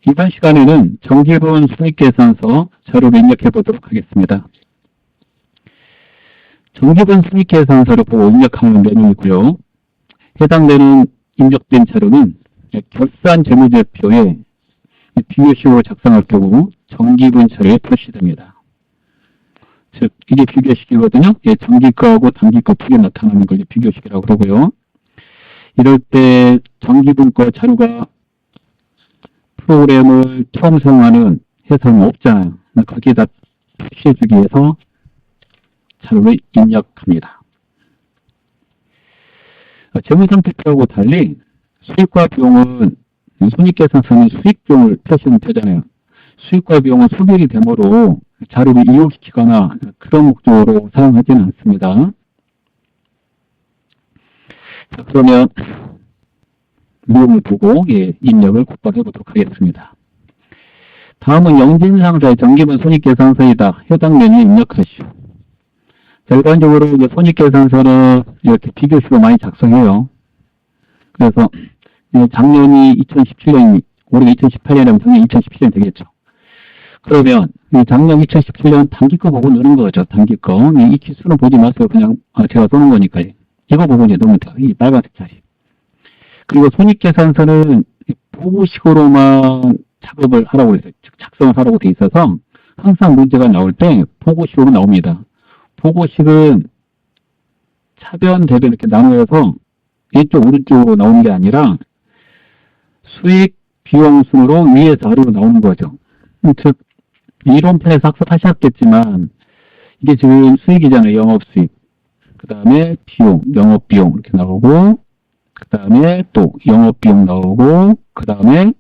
이번 시간에는 정기분 손익계산서 자료를 입력해 보도록 하겠습니다. 정기분 손익계산서를 보고 입력하는 내용이고요. 해당되는 입력된 자료는 결산 재무제표에 비교식으로 작성할 경우 정기분처에 표시됩니다. 즉, 이게 비교식이거든요. 정기거하고 단기거 두 개 나타나는 걸 비교식이라고 그러고요. 이럴 때 정기분거 자료가 프로그램을 처음 사용하는 회사는 없잖아요. 거기에다 표시해주기 위해서 자료를 입력합니다. 재무상태표하고 달리 수익과 비용은 손익계산서는 수익 비용을 표시하면 되잖아요. 수익과 비용은 소비일이 되므로 자료를 이용시키거나 그런 목적으로 사용하지는 않습니다. 자, 그러면 내용을 보고 입력을 곧바로 해보도록 하겠습니다. 다음은 영진상사의 정기분 손익계산서이다. 해당 메뉴에 입력하시오. 자, 일반적으로 손익계산서는 이렇게 비교식으로 많이 작성해요. 그래서 작년이 2017년, 올해가 2018년이면 작년 2017년 되겠죠. 그러면 작년 2017년 단기거 보고 넣는 거죠. 단기거. 이 기수는 보지 마세요. 그냥 제가 쏘는 거니까요. 이거 보고 이제 넣으면 돼요. 이 빨간색 자리. 그리고 손익계산서는 보고식으로만 작업을 하라고 해서 즉 작성을 하라고 돼 있어서 항상 문제가 나올 때 보고식으로 나옵니다. 보고식은 차변, 대변 이렇게 나누어서 왼쪽, 오른쪽으로 나오는 게 아니라 수익, 비용 순으로 위에서 아래로 나오는 거죠. 즉, 이론편에서 학습하셨겠지만 이게 지금 수익이잖아요. 영업수익. 그 다음에 비용, 영업비용 이렇게 나오고 그 다음에 또 영업비용 나오고 그 다음에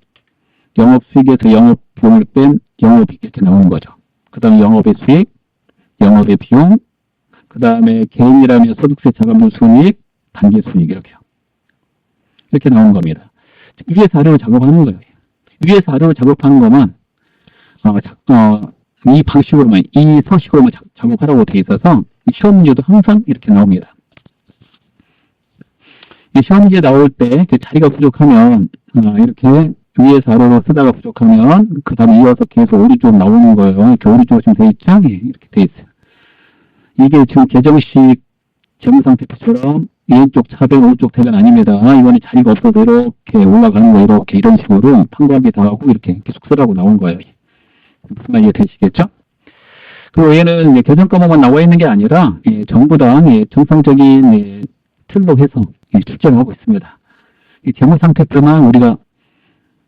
영업수익에서 영업비용을 뺀 영업이익 이렇게 나오는 거죠. 그 다음에 영업의 수익, 영업의 비용, 그 다음에 개인이라면 소득세 자산분 순이익, 단기순이익 이렇게 나오는 겁니다. 위에서 아래로 작업하는 거예요. 위에서 아래로 작업하는 것만 이 방식으로만, 이 서식으로만 작업하라고 되어 있어서 시험 문제도 항상 이렇게 나옵니다. 시험 문제 나올 때 자리가 부족하면 이렇게 위에서 아래로 쓰다가 부족하면 그 다음에 이어서 계속 오른쪽 나오는 거예요. 이렇게 오른쪽으로 지금 되어 있죠? 이렇게 되어 있어요. 이게 지금 계정식 재무상태표처럼 왼쪽 차변, 오른쪽 대변 아닙니다. 이거는 자리가 없어서 이렇게 올라가는 거 이렇게 이런 식으로 판관비 다 하고 이렇게 계속 쓰라고 나온 거예요. 무슨 말인지 되시겠죠? 그리고 얘는 계정과목만 나와 있는 게 아니라 전부 다 정상적인 틀로 해서 출제를 하고 있습니다. 이 재무상태표만 우리가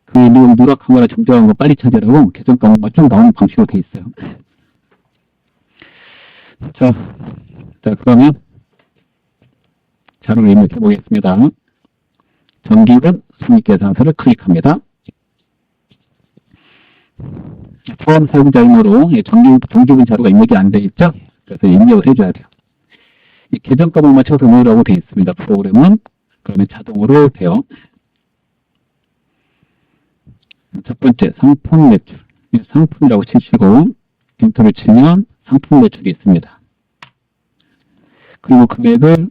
그 누락한 거나 정정한 거 빨리 찾으라고 계정과목만 쭉 나오는 방식으로 돼 있어요. 자, 그러면 자료를 입력해 보겠습니다. 정기분 손익계산서를 클릭합니다. 처음 사용자이므로 정기분 자료가 입력이 안 돼 있죠? 그래서 입력을 해줘야 돼요. 이 계정과목만 쳐서 넣으라고 되어 있습니다. 프로그램은. 그러면 자동으로 돼요. 첫 번째, 상품 매출. 상품이라고 치시고 엔터를 치면 상품 매출이 있습니다. 그리고 금액을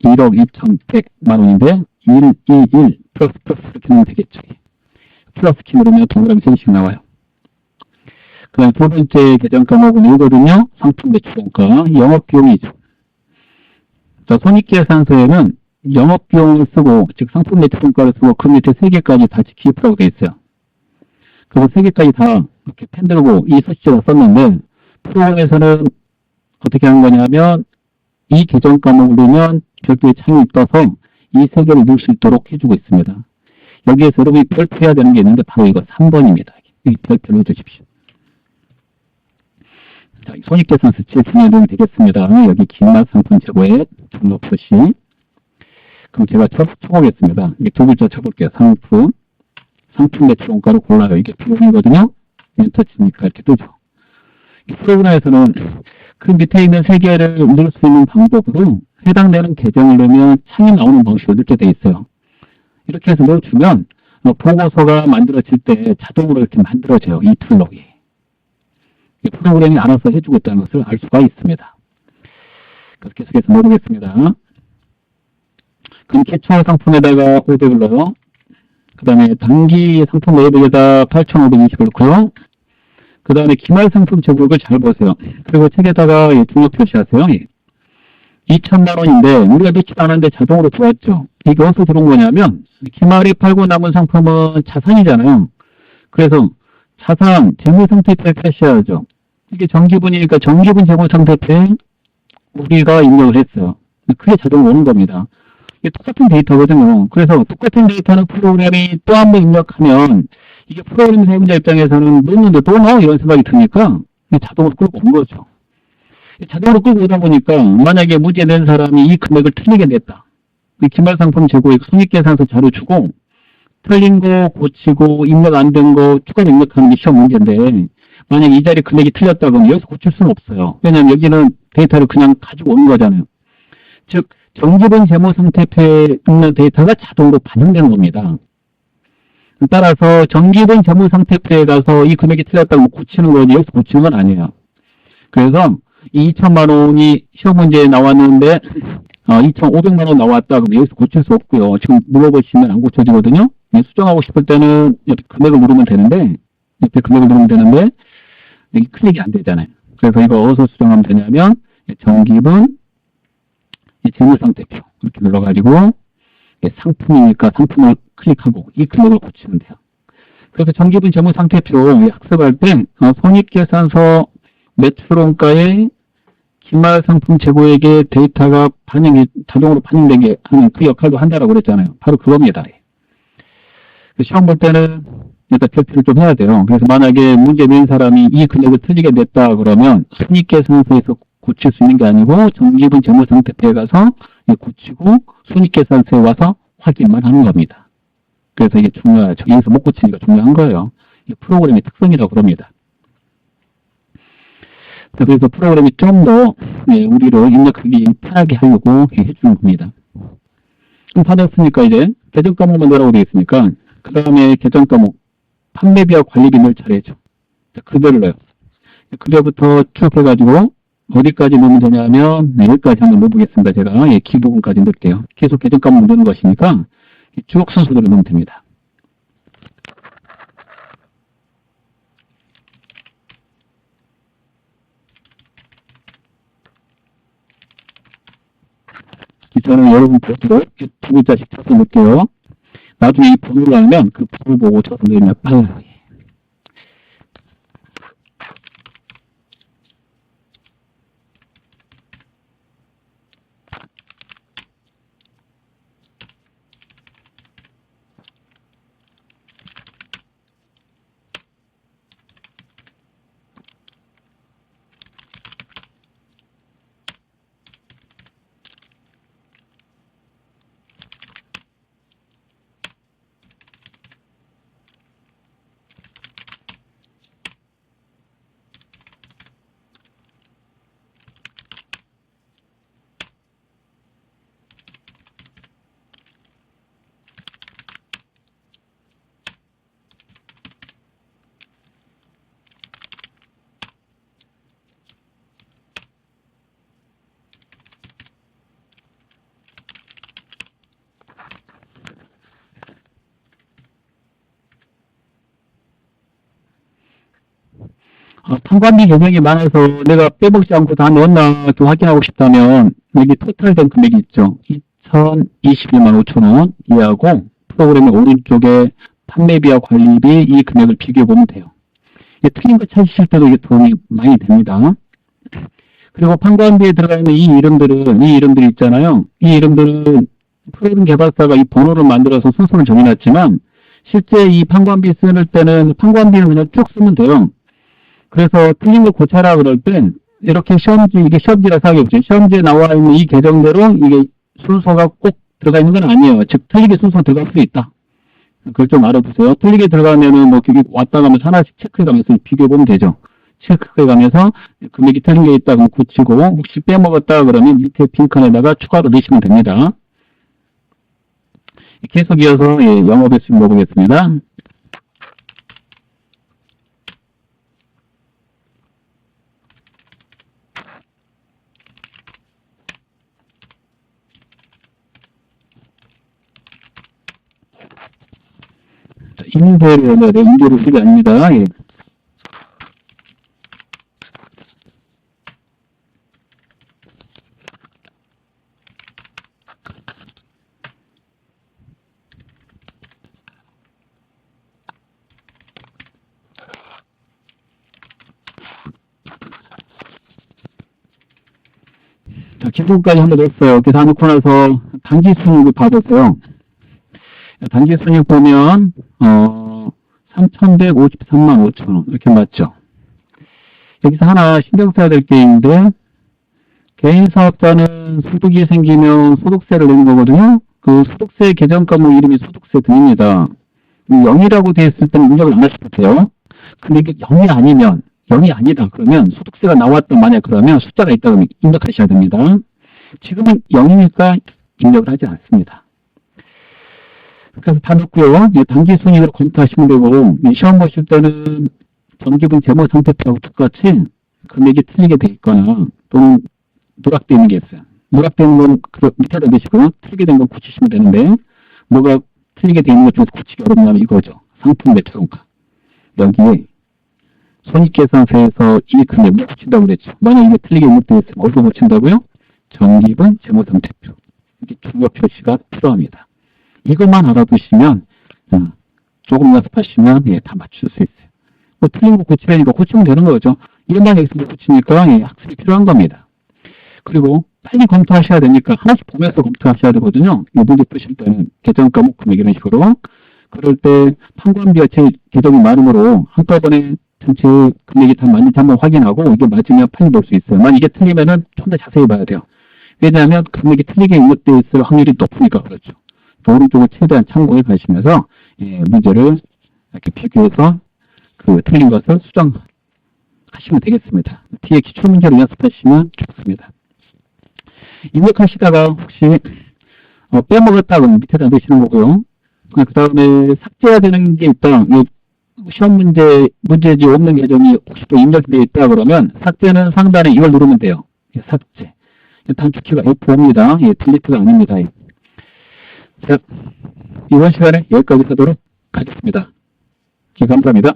1억 2,100만 원인데 121 플러스 이렇게 넣으면 되겠죠. 플러스 키 누르면 동그라미 3개씩 나와요. 그 다음 두 번째 계정 과목은 이거든요. 상품 매출 원가, 영업비용이죠. 자, 손익계산서에는 영업비용을 쓰고, 즉 상품 매출 원가를 쓰고 그 밑에 3개까지 다 기입하라고 되어 있어요. 그래서 3개까지 다 이렇게 펜 들고 이 서식지를 썼는데 프로그램에서는 어떻게 하는 거냐면 이 계정 과목을 넣으면 별도의 창이 떠서 이 3개를 넣을 수 있도록 해주고 있습니다. 여기에서 여러분이 별표해야 되는 게 있는데 바로 이거 3번입니다. 이 별표를 넣어주십시오. 자, 손익계산서 제일 중요한 내용이 되겠습니다. 여기 기말 상품 재고액 등록 표시. 그럼 제가 쳐보겠습니다. 이게 두 글자 쳐볼게요. 상품 매출 원가를 골라요. 이게 비용이거든요. 엔터 치니까 이렇게 뜨죠. 이 프로그램에서는 그 밑에 있는 3개를 넣을 수 있는 방법으로 해당되는 계정을 넣으면 창이 나오는 방식으로 넣게 돼 있어요. 이렇게 해서 넣어주면 보고서가 만들어질 때 자동으로 이렇게 만들어져요. 이 틀로. 프로그램이 알아서 해주고 있다는 것을 알 수가 있습니다. 그렇게 계속해서 넣어보겠습니다. 그럼 기초 상품에다가 500을 넣어요. 그 다음에 단기 상품 매입액에다 8,520을 넣고요. 그 다음에 기말 상품 제국을 잘 보세요. 그리고 책에다가 등록 표시하세요. 2천만 원인데 우리가 넣지 않았는데 자동으로 들어왔죠. 이게 어디서 들어온 거냐면 기말이 팔고 남은 상품은 자산이잖아요. 그래서 자산 재무상태표에 표시해야죠. 이게 정기분이니까 정기분 재무상태표에 우리가 입력을 했어요. 그게 자동으로 오는 겁니다. 이게 똑같은 데이터거든요. 그래서 똑같은 데이터는 프로그램이 또 한 번 입력하면 이게 프로그램 사용자 입장에서는 넣는데 또 넣어? 이런 생각이 드니까 자동으로 끌고 온 거죠. 자동으로 끌고 오다 보니까 만약에 문제 낸 사람이 이 금액을 틀리게 냈다. 기말상품 재고액 손익계산서 자료 주고 틀린 거 고치고 입력 안 된 거 추가로 입력하는 게 시험 문제인데 만약에 이 자리 금액이 틀렸다 그러면 여기서 고칠 수는 없어요. 왜냐하면 여기는 데이터를 그냥 가지고 오는 거잖아요. 즉 정기분 재무상태표에 있는 데이터가 자동으로 반영되는 겁니다. 따라서 정기분 재무상태표에 가서 이 금액이 틀렸다고 고치는 거지 여기서 고치는 건 아니에요. 그래서 2천만 원이 시험 문제에 나왔는데 2,500만 원 나왔다 그러면 여기서 고칠 수 없고요. 지금 눌러보시면 안 고쳐지거든요. 수정하고 싶을 때는 옆에 금액을 누르면 되는데 여기 클릭이 안 되잖아요. 그래서 이거 어디서 수정하면 되냐면 정기분 재무상태표 이렇게 눌러가지고 상품이니까 상품을 클릭하고 이 금액을 고치면 돼요. 그래서 정기분 재무상태표 학습할 때 손익계산서 매출원가에 기말상품 재고액의 데이터가 자동으로 반영되게 하는 그 역할도 한다라고 그랬잖아요. 바로 그겁니다. 시험 볼 때는 일단 결피를 좀 해야 돼요. 그래서 만약에 문제 낸 사람이 이 금액을 틀리게 냈다 그러면 손익계산서에서 고칠 수 있는 게 아니고 정기분 재무상태표에 가서 고치고 손익계산서에 와서 확인만 하는 겁니다. 그래서 이게 중요하죠. 여기서 못 고치니까 중요한 거예요. 이 프로그램의 특성이라고 그럽니다. 그래서 프로그램이 좀 더 우리를 입력하기 편하게 하려고 해주는 겁니다. 그럼 받았으니까 이제 계정 과목만 넣으라고 되어 있으니까 그 다음에 계정 과목 판매비와 관리비 넣을 차례죠. 급여를 넣어요. 급여부터 쭉 해가지고 어디까지 넣으면 되냐면 여기까지 한번 넣어보겠습니다. 제가 기부분까지 넣을게요. 계속 계정 과목 넣는 것이니까 쭉 순서대로 넣으면 됩니다. 저는 여러분 보시고 두 글자씩 쳐서 넣을게요. 나중에 이 번호를 알면 그 번호 보고 쳐서 넣으면 빨라요. 판관비 개정이 많아서 내가 빼먹지 않고 다 넣었나 좀 확인하고 싶다면 여기 토탈된 금액이 있죠. 2,021만 5천원 이하고 프로그램의 오른쪽에 판매비와 관리비 이 금액을 비교해보면 돼요. 틀린 거 찾으실 때도 이게 도움이 많이 됩니다. 그리고 판관비에 들어가 있는 이 이름들이 있잖아요. 이 이름들은 프로그램 개발사가 이 번호를 만들어서 순서를 정해놨지만 실제 이 판관비 쓸 때는 판관비는 그냥 쭉 쓰면 돼요. 그래서 틀린 걸 고쳐라 그럴 땐 이렇게 이게 시험지라 생각해보세요. 시험지에 나와 있는 이 계정대로 이게 순서가 꼭 들어가 있는 건 아니에요. 즉 틀리게 순서 들어갈 수 있다. 그걸 좀 알아두세요. 틀리게 들어가면은 뭐 여기 왔다 가면서 하나씩 체크해가면서 비교해보면 되죠. 체크해가면서 금액이 틀린 게 있다 그러면 고치고 혹시 빼먹었다 그러면 밑에 빈칸에다가 추가로 넣으시면 됩니다. 계속 이어서 영어 배수 넣어보겠습니다. 임대를 해야 돼. 임대를 쓰기 아닙니다. 예. 자, 기술까지 한번 넣었어요. 이렇게 다 넣고 나서 단기 순이익을 봐보세요. 단기 순이익 보면 3,153만 5천원 이렇게 맞죠. 여기서 하나 신경 써야 될 게 있는데 개인 사업자는 소득이 생기면 소득세를 내는 거거든요. 그 소득세 계정 과목 이름이 소득세 등입니다. 0이라고 되어 있을 때는 입력을 안 하셔도 돼요. 근데 이게 0이 아니면 0이 아니다 그러면 소득세가 나왔던 만약 그러면 숫자가 있다 그러면 입력하셔야 됩니다. 지금은 0이니까 입력을 하지 않습니다. 그래서 다 넣고요. 단기 순이익으로 검토하시면 되고 시험 보실 때는 전기분 제목 상태표하고 똑같이 금액이 틀리게 돼 있거나 또는 누락되어 있는 게 있어요. 누락되어 있는 건 그 밑에다 넣으시고 틀리게 된 건 고치시면 되는데 뭐가 틀리게 돼 있는 것 중에서 고치기 어렵냐면 이거죠. 상품 매출원가. 여기에 손익계산서에서 이 금액을 고친다고 그랬죠. 만약 이게 틀리게 입력되어 있으면 어디서 고친다고요? 전기분 제목 상태표. 이렇게 중요 표시가 필요합니다. 이것만 알아두시면 조금 연습하시면 다 맞출 수 있어요. 뭐 틀린 거 고치려니까 고치면 되는 거죠. 이것만 여기서 고치니까 학습이 필요한 겁니다. 그리고 빨리 검토하셔야 되니까 하나씩 보면서 검토하셔야 되거든요. 이 문제 푸실 때는 계정 과목 금액 이런 식으로. 그럴 때 판관비와 제 계정이 많으므로 한꺼번에 전체 금액이 다 맞는지 한번 확인하고 이게 맞으면 빨리 볼 수 있어요. 만약 이게 틀리면은 좀 더 자세히 봐야 돼요. 왜냐하면 금액이 틀리게 입력되어 있을 확률이 높으니까 그렇죠. 오른쪽을 최대한 참고해 가시면서 문제를 이렇게 비교해서 그 틀린 것을 수정하시면 되겠습니다. 뒤에 기출문제를 연습하시면 좋습니다. 입력하시다가 혹시 빼먹었다 그러면 밑에다 넣으시는 거고요. 그 다음에 삭제해야 되는 게 있다. 시험 문제지 없는 계정이 혹시 또 입력되어 있다 그러면 삭제는 상단에 이걸 누르면 돼요. 삭제. 단축키가 F5입니다. 딜리트가 아닙니다. 자, 이번 시간에 여기까지 하도록 하겠습니다. 감사합니다.